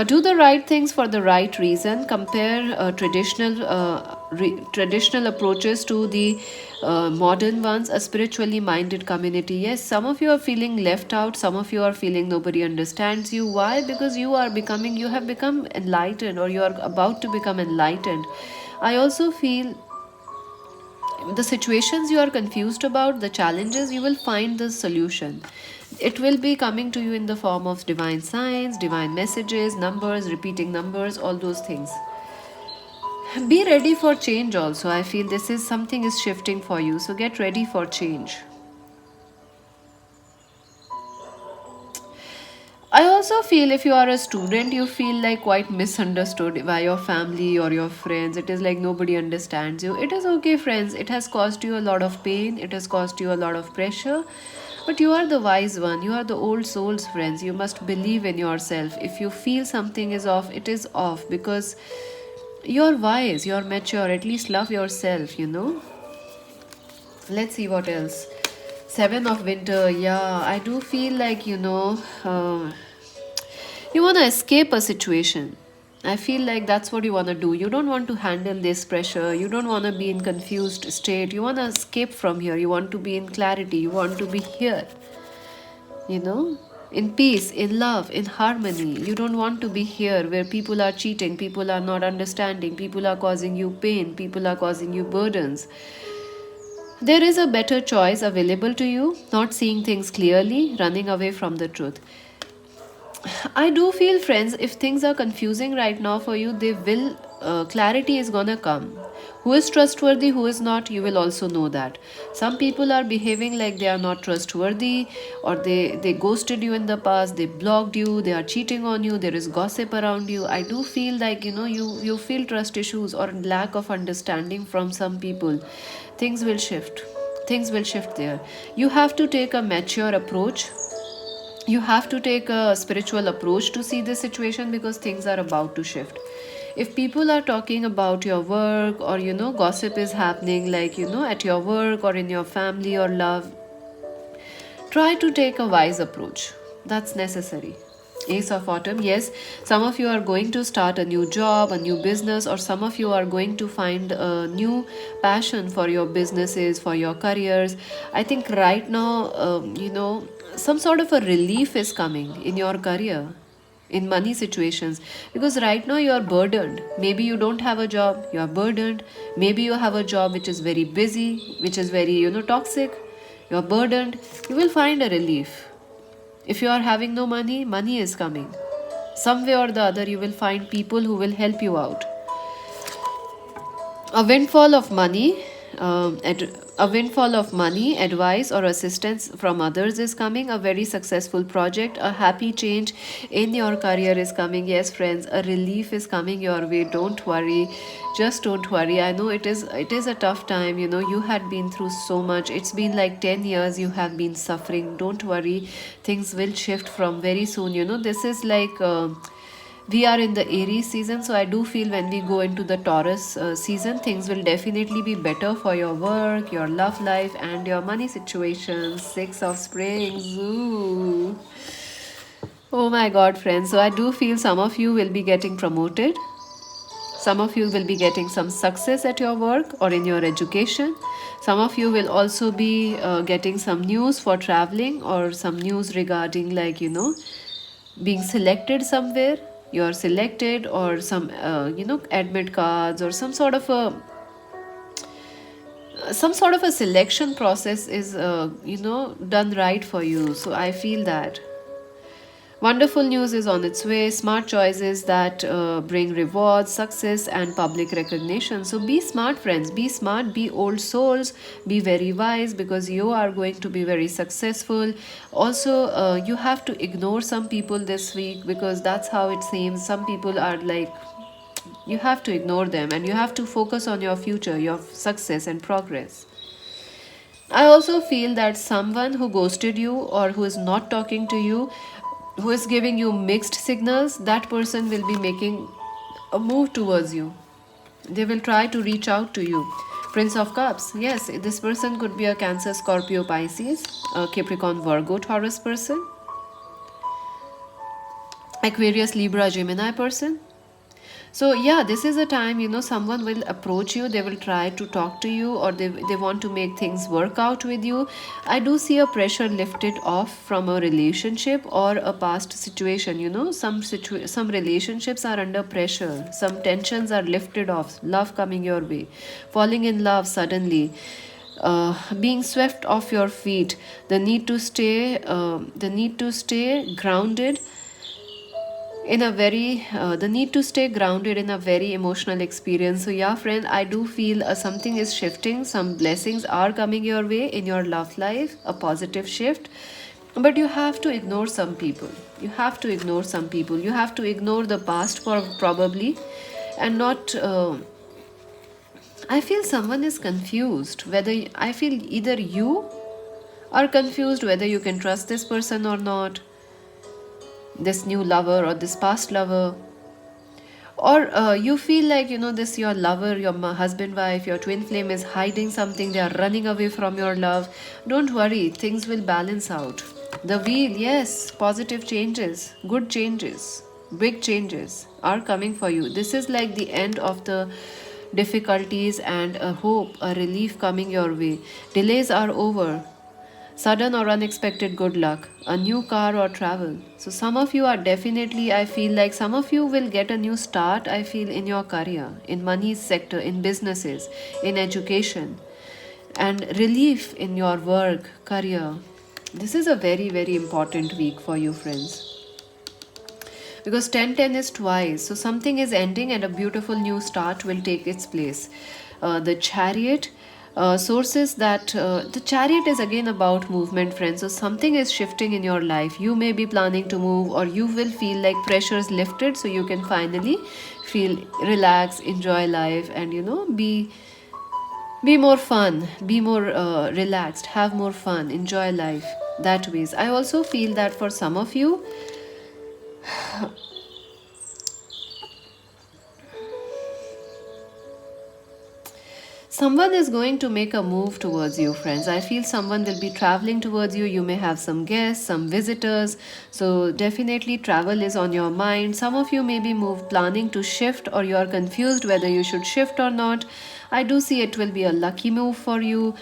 Do the right things for the right reason. Compare traditional approaches to the modern ones. A spiritually minded community. Yes, some of you are feeling left out. Some of you are feeling nobody understands you. Why? Because you have become enlightened, or you are about to become enlightened. I also feel the situations you are confused about, the challenges, you will find the solution. It will be coming to you in the form of divine signs, divine messages, numbers, repeating numbers, all those things. Be ready for change also. I feel this is something is shifting for you, so get ready for change. I also feel if you are a student, you feel like quite misunderstood by your family or your friends. It is like nobody understands you. It is okay, friends. It has caused you a lot of pain. It has caused you a lot of pressure. But you are the wise one. You are the old souls, friends. You must believe in yourself. If you feel something is off, it is off because you're wise, you're mature. At least love yourself, Let's see what else. 7 of winter. Yeah, I do feel like, you want to escape a situation. I feel like that's what you want to do. You don't want to handle this pressure. You don't want to be in confused state. You want to escape from here. You want to be in clarity. You want to be here, in peace, in love, in harmony. You don't want to be here where people are cheating, people are not understanding, people are causing you pain, people are causing you burdens. There is a better choice available to you, not seeing things clearly, running away from the truth. I do feel, friends, if things are confusing right now for you, they will, clarity is gonna come. Who is trustworthy, who is not, you will also know that. Some people are behaving like they are not trustworthy, or they ghosted you in the past, they blocked you, they are cheating on you, there is gossip around you. I do feel like, you feel trust issues or lack of understanding from some people. Things will shift. Things will shift there. You have to take a mature approach. You have to take a spiritual approach to see this situation, because things are about to shift. If people are talking about your work, or gossip is happening, like at your work or in your family or love, try to take a wise approach. That's necessary. Ace of Autumn, yes, some of you are going to start a new job, a new business, or some of you are going to find a new passion for your businesses, for your careers. I think right now, some sort of a relief is coming in your career, in money situations, because right now you are burdened. Maybe you don't have a job, you are burdened. Maybe you have a job which is very busy, which is very toxic. You are burdened. You will find a relief. If you are having no money, money is coming. Some way or the other, you will find people who will help you out. A windfall of money, a windfall of money, advice, or assistance from others is coming. A very successful project, a happy change in your career is coming. Yes, friends, a relief is coming your way. Don't worry, just don't worry. I know it is a tough time. You had been through so much. It's been like 10 years you have been suffering. Don't worry, things will shift from very soon. This is like. We are in the Aries season, so I do feel when we go into the Taurus season, things will definitely be better for your work, your love life, and your money situation. Six of Springs. Ooh. Oh my god, friends. So I do feel some of you will be getting promoted. Some of you will be getting some success at your work or in your education. Some of you will also be getting some news for traveling, or some news regarding, like, being selected somewhere. You're selected, or some admit cards, or some sort of a selection process is done right for you. So I feel that wonderful news is on its way. Smart choices that bring rewards, success, and public recognition. So be smart, friends. Be smart. Be old souls. Be very wise, because you are going to be very successful. Also, you have to ignore some people this week, because that's how it seems. Some people are like, you have to ignore them, and you have to focus on your future, your success, and progress. I also feel that someone who ghosted you, or who is not talking to you, who is giving you mixed signals, that person will be making a move towards you. They will try to reach out to you. Prince of Cups. Yes, this person could be a Cancer, Scorpio, Pisces, a Capricorn, Virgo, Taurus person, Aquarius, Libra, Gemini person. So yeah, this is a time, someone will approach you, they will try to talk to you, or they want to make things work out with you. I do see a pressure lifted off from a relationship or a past situation. Some relationships are under pressure, some tensions are lifted off, love coming your way, falling in love suddenly, being swept off your feet, the need to stay grounded in a very the need to stay grounded in a very emotional experience. So yeah, friend, I do feel something is shifting. Some blessings are coming your way in your love life, a positive shift. But you have to ignore some people. You have to ignore the past, for probably, and not I feel someone is confused, whether I feel either you are confused whether you can trust this person or not, this new lover or this past lover. Or you feel like, this your lover, your husband, wife, your twin flame is hiding something, they are running away from your love. Don't worry, things will balance out. The wheel, yes, positive changes, good changes, big changes are coming for you. This is like the end of the difficulties, and a hope, a relief coming your way. Delays are over. Sudden or unexpected good luck, a new car or travel. So some of you are definitely, I feel like some of you will get a new start, I feel, in your career, in money sector, in businesses, in education, and relief in your work, career. This is a very, very important week for you, friends. Because 1010 is twice, so something is ending and a beautiful new start will take its place. The chariot, sources that the chariot is again about movement, friends. So something is shifting in your life. You may be planning to move, or you will feel like pressures lifted, so you can finally feel relax, enjoy life, and be more fun, be more relaxed, have more fun, enjoy life that ways. I also feel that for some of you, someone is going to make a move towards you, friends. I feel someone will be traveling towards you. You may have some guests, some visitors. So, definitely, travel is on your mind. Some of you may be planning to shift, or you are confused whether you should shift or not. I do see it will be a lucky move for you.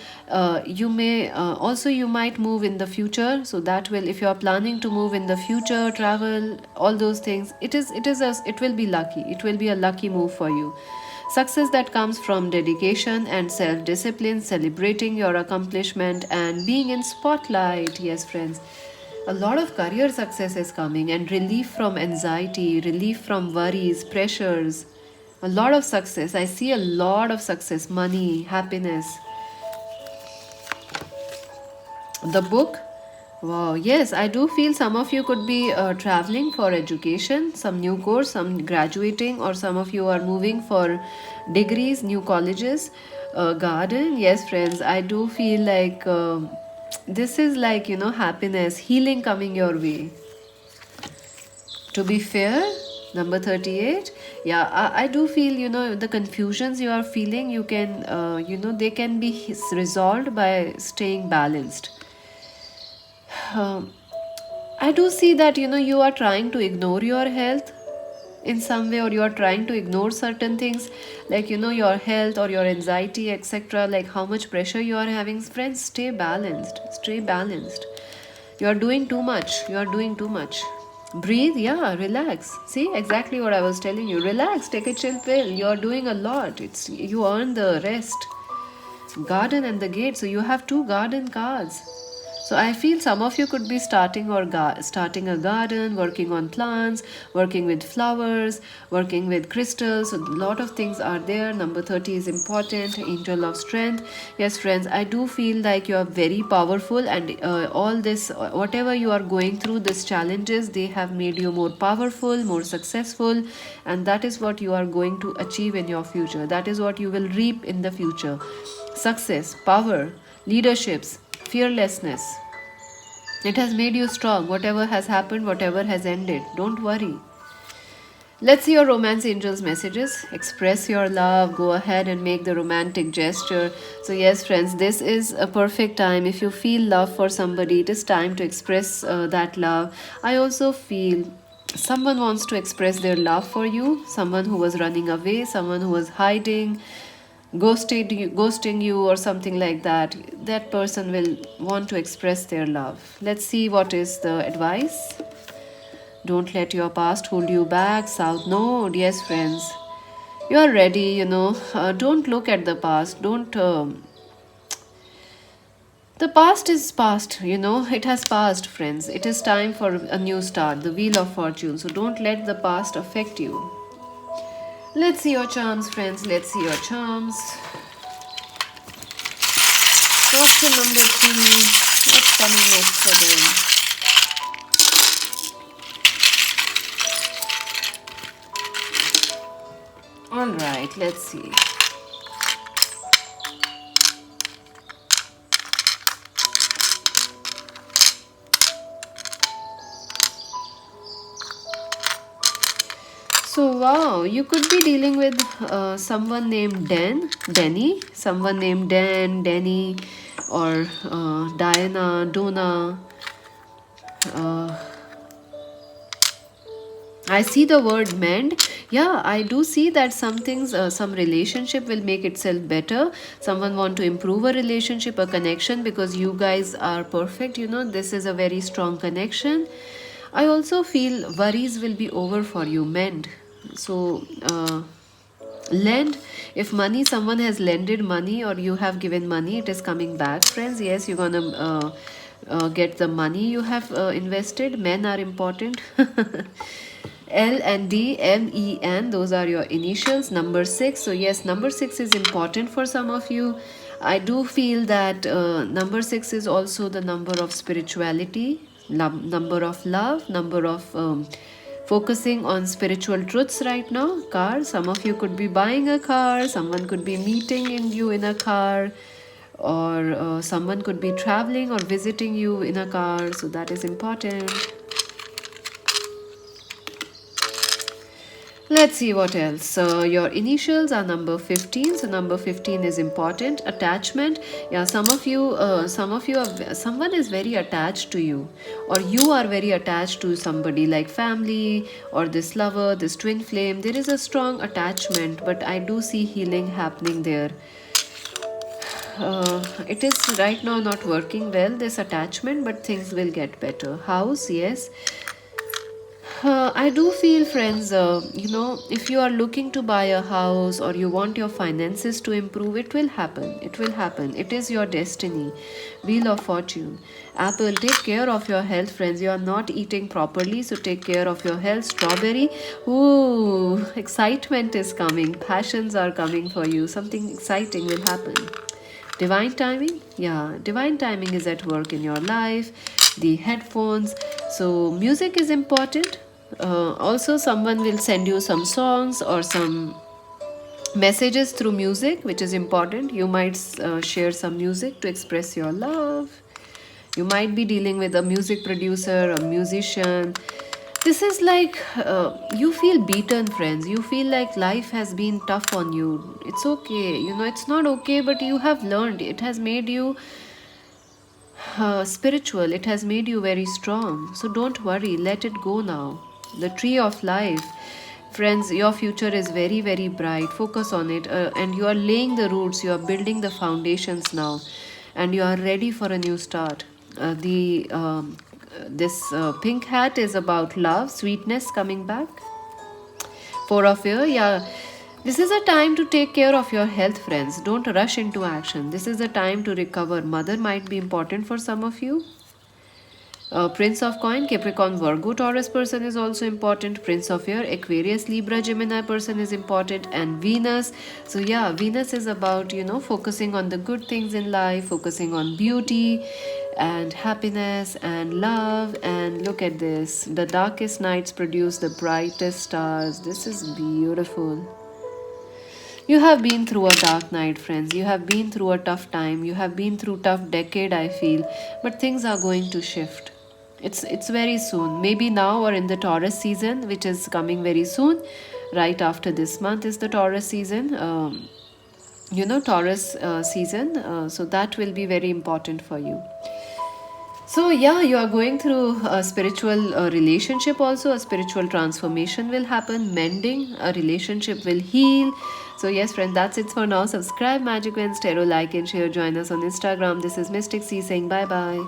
You may also, you might move in the future. So that will, if you are planning to move in the future, travel, all those things, it will be lucky. It will be a lucky move for you. Success that comes from dedication and self discipline, celebrating your accomplishment and being in spotlight. Yes, friends. A lot of career success is coming, and relief from anxiety, relief from worries, pressures. A lot of success. I see a lot of success, money, happiness. The book. Wow, yes, I do feel some of you could be traveling for education, some new course, some graduating, or some of you are moving for degrees, new colleges. Garden, yes, friends, I do feel like this is like, happiness, healing coming your way. To be fair, number 38, yeah, I do feel, the confusions you are feeling, you can, they can be resolved by staying balanced. um, I do see that you are trying to ignore your health in some way, or you are trying to ignore certain things, like your health or your anxiety, etc. Like how much pressure you are having. Friends, stay balanced. Stay balanced. You are doing too much. You are doing too much. Breathe, yeah, relax. See, exactly what I was telling you. Relax, take a chill pill. You are doing a lot. It's you earn the rest. Garden and the gate. So you have two garden cards. So I feel some of you could be starting starting a garden, working on plants, working with flowers, working with crystals. So a lot of things are there. Number 30 is important. Angel of strength. Yes, friends, I do feel like you are very powerful, and all this, whatever you are going through, these challenges, they have made you more powerful, more successful, and that is what you are going to achieve in your future. That is what you will reap in the future. Success, power, leaderships, fearlessness. It has made you strong. Whatever has happened, whatever has ended, don't worry. Let's see your romance angels messages. Express your love. Go ahead and make the romantic gesture. So, yes, friends, this is a perfect time. If you feel love for somebody, it is time to express that love. I also feel someone wants to express their love for you. Someone who was running away, someone who was hiding, ghosting you, or something like that. That person will want to express their love. Let's see what is the advice. Don't let your past hold you back. South Node. Yes, friends. You are ready, don't look at the past. Don't. The past is past, it has passed, friends. It is time for a new start, the Wheel of Fortune. So don't let the past affect you. Let's see your charms, friends. Let's see your charms. Option number 3. What's coming next for them? Alright, let's see. So, wow, you could be dealing with someone named Denny, someone named Denny, or Diana, Donna. I see the word mend. Yeah, I do see that some things, some relationship will make itself better. Someone want to improve a relationship, a connection, because you guys are perfect. This is a very strong connection. I also feel worries will be over for you. Mend. So, lend. If money, someone has lended money, or you have given money, it is coming back, friends. Yes, you're gonna get the money you have invested. Men are important. L and D, MEN, those are your initials. Number 6. So, yes, number 6 is important for some of you. I do feel that number 6 is also the number of spirituality, number of love, number of focusing on spiritual truths right now. Car, some of you could be buying a car, someone could be meeting in you in a car, or someone could be traveling or visiting you in a car. So, that is important. Let's see what else. Your initials are number 15. So number 15 is important. Attachment. Yeah, someone is very attached to you, or you are very attached to somebody like family or this lover, this twin flame. There is a strong attachment, but I do see healing happening there. It is right now not working well, this attachment, but things will get better. House, yes. I do feel, friends, if you are looking to buy a house or you want your finances to improve, it will happen. It will happen. It is your destiny. Wheel of Fortune. Apple, take care of your health, friends. You are not eating properly, so take care of your health. Strawberry, ooh, excitement is coming. Passions are coming for you. Something exciting will happen. Divine timing, yeah, divine timing is at work in your life. The headphones, so music is important. Also, someone will send you some songs or some messages through music, which is important. You might share some music to express your love. You might be dealing with a music producer, a musician. This is like you feel beaten, friends. You feel like life has been tough on you. It's okay. It's not okay, but you have learned. It has made you spiritual. It has made you very strong. So don't worry. Let it go now. The tree of life. Friends, your future is very, very bright. Focus on it. And you are laying the roots. You are building the foundations now. And you are ready for a new start. The This pink hat is about love, sweetness coming back. Four of you, yeah. This is a time to take care of your health, friends. Don't rush into action. This is a time to recover. Mother might be important for some of you. Prince of Coin, Capricorn, Virgo, Taurus person is also important. Prince of Air, Aquarius, Libra, Gemini person is important, and Venus. So yeah, Venus is about focusing on the good things in life, focusing on beauty and happiness and love. And look at this: the darkest nights produce the brightest stars. This is beautiful. You have been through a dark night, friends. You have been through a tough time. You have been through tough decade, I feel. But things are going to shift. It's very soon. Maybe now or in the Taurus season, which is coming very soon. Right after this month is the Taurus season. Taurus season. So that will be very important for you. So yeah, you are going through a spiritual relationship also. A spiritual transformation will happen. Mending, a relationship will heal. So yes, friend, that's it for now. Subscribe Magic Wins Tarot, like and share. Join us on Instagram. This is Mystic C saying bye bye.